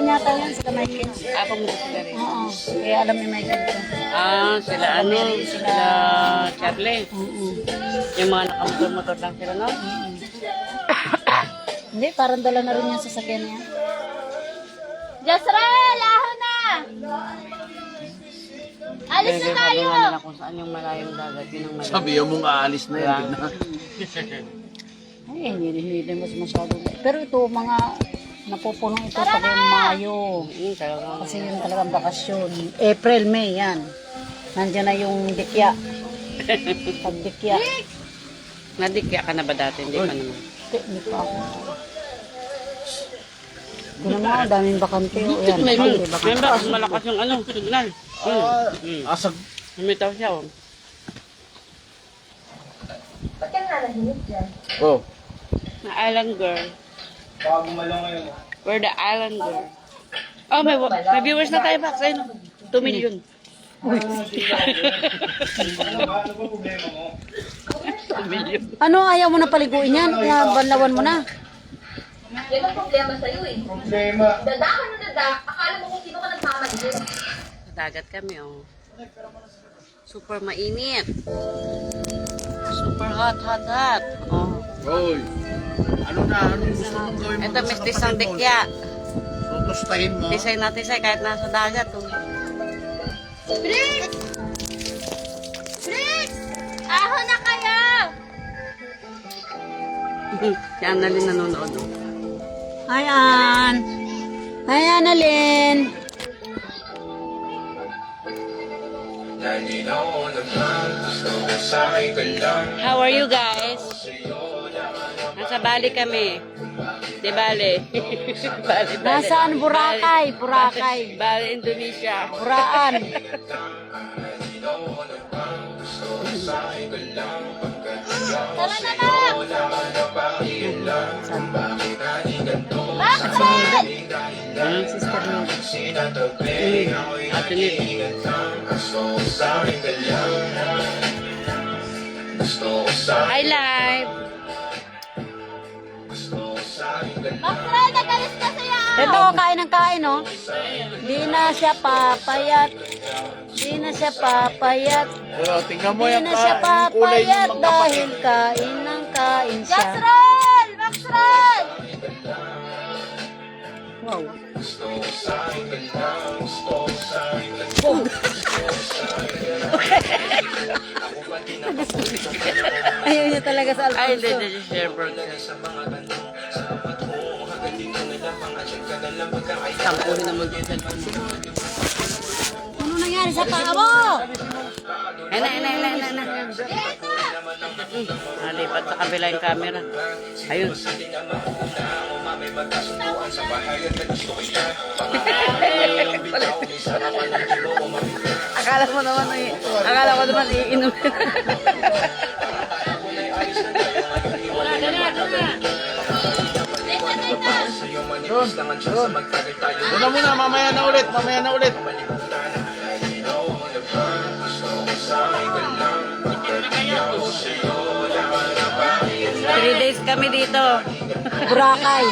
taon yata yan sila Michael. Ako mo sila rin. Oo. Kaya alam ni Michael to. Ah, sila ano? Sila Charlie. Yung mga nakamotor-motor lang sila, no? Hindi, parang dala na rin yung sasakyan niya. Jasrel, ahon na! Alis na tayo! Sabi nga nila kung saan yung malayong dagat, yun ang malayong. Sabi mong aalis na yan. Ay, hindi mas masyado. Pero ito, mga napupuno ito pag yung Mayo. Talagang Kasi yun talagang bakasyon. April, May, yan. Nandiyan na yung dikya. Pag dikya. nadikya ka na ba dati? Hindi pa naman. Hindi pa ako. Ito naman, daming bakante. O yan, May bakante. ba? Malakas yung ano, signal. Asag. Lumitaw siya, oh. Oh. Na island girl. Bago malong ngayon. We're the island girl. Oh, may viewers na tayo, Bax. Ayun, 2 million. Ano ba problema mo? 2 million. Ano, ayaw mo na paliguin yan? Banlawan mo na. Yan ang problema sa'yo eh. Problema. Dadakan na dadak, akala mo kung sino ka nagmamadali. Sa dagat kami, oh. Super mainit. Super hot, hot, hot. Oh. Hoy. Ano na? Anong gusto mong gawin mo? Ito, mistis ang dikya. Tutustahin mo. Tisay na tisay kahit nasa dagat, oh. Bricks! Bricks! Ahon na kayo! Yan na rin nanonood, oh. Hi, Ann. Hi, Annalyn. How are you guys? Nasa Bali kami. Di Bali. Bali, Bali. Nasaan? Boracay. Boracay. Bali, Indonesia. Buraan. Tara na na! Bakit? Sister mo. Ate Nil. Hi, live. Bakit? Nagalis ka sa'yo! Ito, kain ng kain, no? Di na siya papayat. Di na siya papayat. Oh, tingnan mo Di yung na siya yung kulay papayat ng dahil kain ng kain siya. Jasrel! Maxrel! Wow. Ayaw niya talaga sa Ay, hindi, Alfonso. hindi, share burger. Tampuhin naman yung cellphone mo. Ano nangyari sa paa mo? Ayun na, ayun na, ayun na, ayun na. Nalipat sa kabila yung camera. Ayun. Akala ko naman iinom. Una muna, mamaya na ulit, mamaya na ulit. Three days kami dito. Boracay.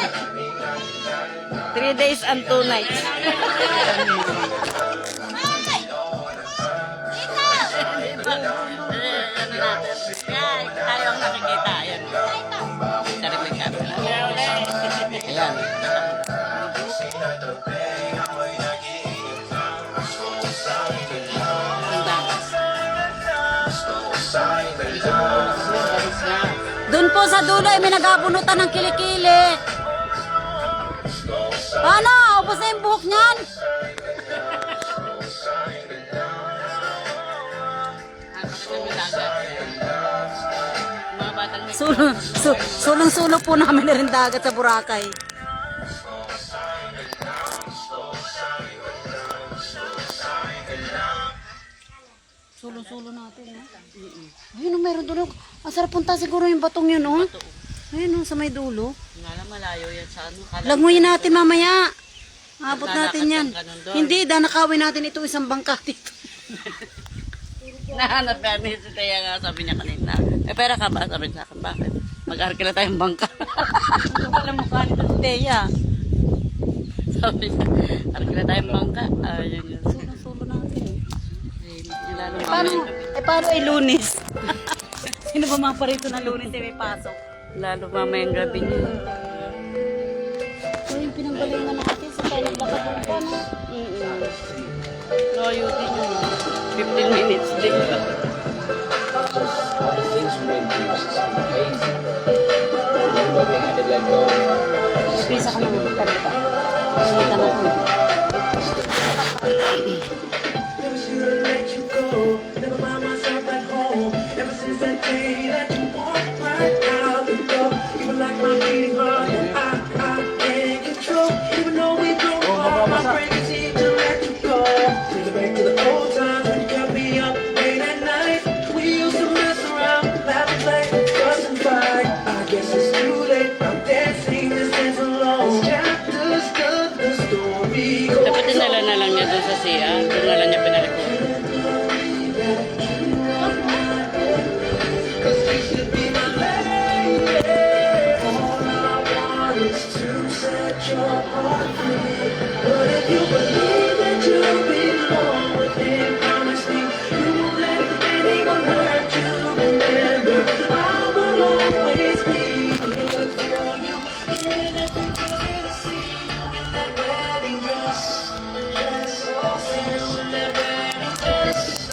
3 days and 2 nights. Yan, tayo ang nakikita. Ayan. Dari may camera. Ayan. Doon po sa dulo ay may nagabunutan ng kilikili. Paano? Ubus na yung buhok niyan. Mga batang may Sulong-sulong po namin na rin dagat sa Boracay. Sulong-sulong natin. Ayun, meron doon. Ang sarap punta siguro yung batong yun, oh. Ayun, sa may dulo. Nga malayo yan sa ano. Laguyin natin mamaya. Abot natin yan. Lalakad ang ganun doon. Hindi, danakawin natin ito isang bangka dito. Nahanap ka ni si Teya nga, sabi niya kanina. Eh, pera ka ba? Sabi niya sa akin, bakit? Mag-arkila tayong bangka. Ano pala mukha nito si Teya? Sabi niya, arki na tayong bangka. Ayun yun. Sulo natin. Lalo Paano ay Lunes? Sino ba mga parito na Lunes ay may pasok? lalo mamayang gabi niya. So yung pinanggalingan natin sa tayo naglakad pa na. Layo din yun. 15 minutes din. All the things we went through was just amazing. Remember we had to let go. Pisa ka naman kalita. Kalita na ito. Never should let you go. Never mind myself at home. Ever since that day that you walked right out the door, you were like my beating heart that I can't control. Even though we broke apart, my brain is easy to let you go. Take it back to the old times when you kept me up late at night. We used to mess around, laugh and play, fuss and fight. I guess it's too late. I'm dancing this dance alone. Chapters of the story goes Dapat dinala na lang niya doon sa siya. Doon na lang niya pinalipot. But if you believe that you belong with him, promise me you won't let anyone hurt you. Remember, I will always be here for you. Even if you can't see you in that wedding dress, dress so serious in that wedding dress.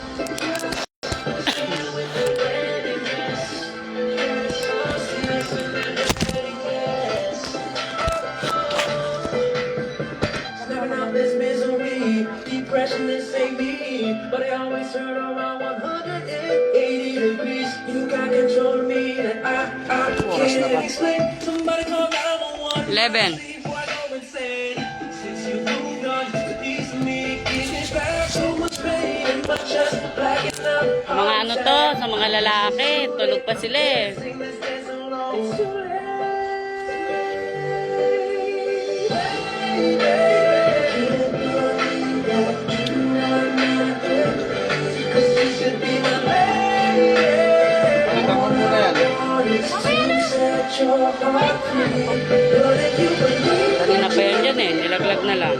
Stepping out this misery, depression this ain't me, but I always turn around 180 degrees. You got control of me that I can't explain. Somebody call 911. 11. Before I go insane. Since you moved on, it's easy for me getting back. So much pain in my chest, blacking out. Mga ano to, sa mga lalaki, tulog pa sila eh. Sing this dance alone. It's too late. Itakon mo na yan. Kanina pa yan dyan eh, nilaglag na lang.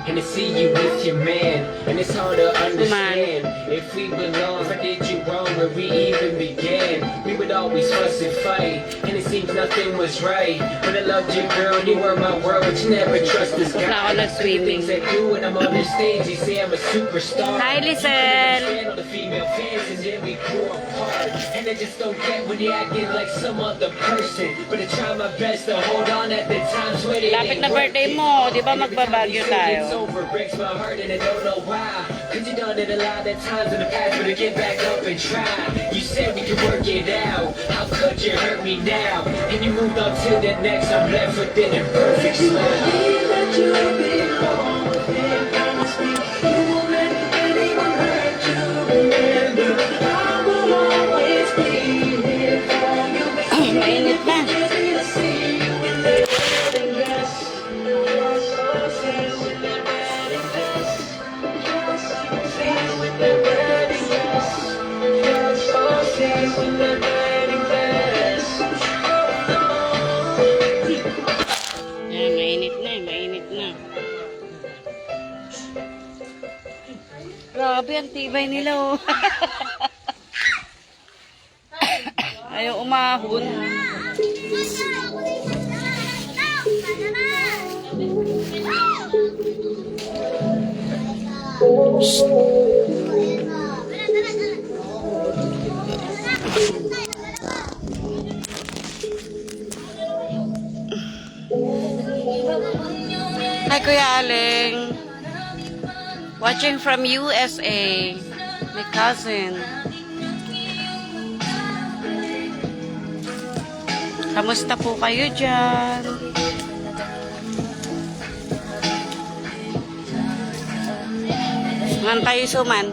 And to see you with your man, and it's hard to understand if we belong. Or did you wrong where we even began? We would always fuss and fight, and it seems nothing was right. But I loved you, girl, you were my world, but you never trust this guy. Wala ako na swimming. Things I do when I'm on the stage, they say I'm a superstar. Hi, Lizelle. All the female fans, and then we grew apart. And I just don't get when you're acting like some other person. But I try my best to hold on at the times when it Lapit ain't na birthday mo, di ba magbabagyo tayo? it's over, breaks my heart and I don't know why. Cause you done it a lot of times in the past, but to get back up and try. You said we could work it out. How could you hurt me now? And you moved on to the next, I'm left with an imperfect smile. Mainit na. Ayan, mainit na, mainit na. Grabe, ang tibay nila oh. Ayaw umahon. Hi, Kuya Aling. Watching from USA. My cousin. Kamusta po kayo dyan? Ngan tayo suman.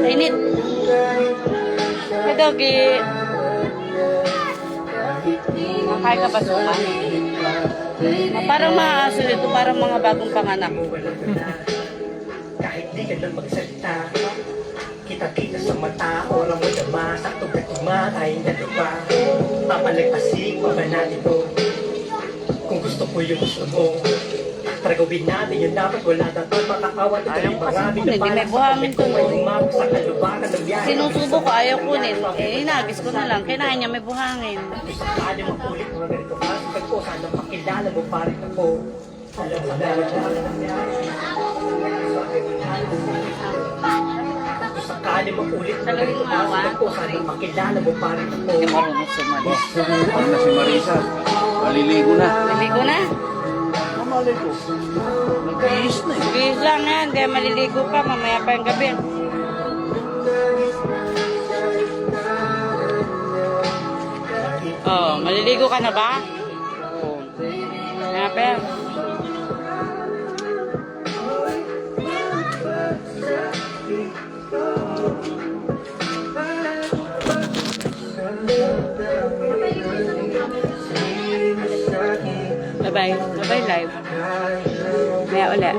Init. Hey, doggy. Makain ka ba suman? Parang mga aso nito, parang mga bagong panganak. Kahit di ka na magsalita, kita-kita sa mata, orang mo dama, sakto ka tumakay na diba? Papalagpasig pa ba natin to? Kung gusto ko yung gusto mo, para gawin natin yun dapat wala dapat makakawat. Ayaw ko kasi kunin, hindi may buhangin to. Sinusubo ko, ayaw kunin. Inagis ko na lang, kinain niya may buhangin. Sakali makulit mga ganito ka, sabi ko sana makilala mo pa rin ako. Alam sa dapat sakali makulit mga ganito ka, sabi ko sana makilala mo pa rin ako. Hindi marunong sumali. Ano na si Marisa? Maliligo na. Maliligo na? Mamaligo. Nag-iis na eh. Bihis lang yan, hindi maliligo pa, mamaya pa yung gabi. Oh, maliligo ka na ba? Oo. Mamaya pa yan. Bye-bye. Bye-bye live. Maya ulit.